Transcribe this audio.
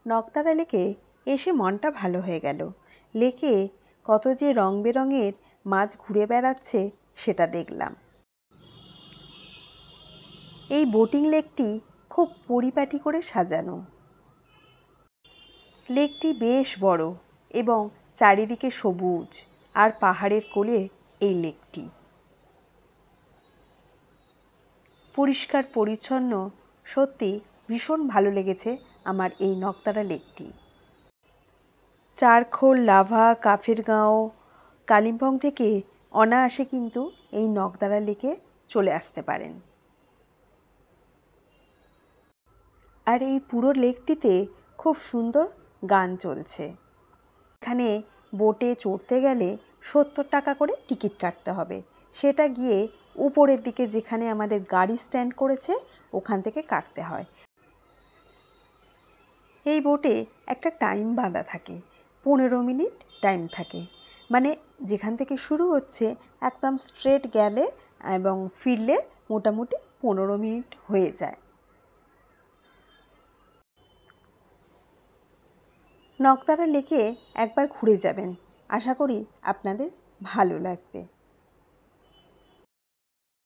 নকতারা লেকে এসে মনটা ভালো হয়ে গেল। লেকে কত যে রং বেরঙের মাছ ঘুরে বেড়াচ্ছে সেটা দেখলাম। এই বোটিং লেকটি খুব পরিপাটি করে সাজানো। লেকটি বেশ বড় এবং চারিদিকে সবুজ আর পাহাড়ের কোলে এই লেকটি। পরিষ্কার পরিচ্ছন্ন, সত্যি ভীষণ ভালো লেগেছে আমার এই নকতারা লেকটি। চারখোল, লাভা, কাফেরগাঁও, কালিম্পং থেকে অনায়াসে কিন্তু এই নকতারা লেকে চলে আসতে পারেন। আর এই পুরো লেকটিতে খুব সুন্দর গান চলছে। এখানে বোটে চড়তে গেলে 70 টাকা করে টিকিট কাটতে হবে। সেটা গিয়ে উপরের দিকে যেখানে আমাদের গাড়ি স্ট্যান্ড করেছে ওখান থেকে কাটতে হয়। এই বোটে একটা টাইম বাঁধা থাকে, 15 মিনিট টাইম থাকে। মানে যেখান থেকে শুরু হচ্ছে একদম স্ট্রেট গেলে এবং ফিরলে মোটামুটি 15 মিনিট হয়ে যায়। নকতারা লেকে একবার ঘুরে যাবেন, আশা করি আপনাদের ভালো লাগবে।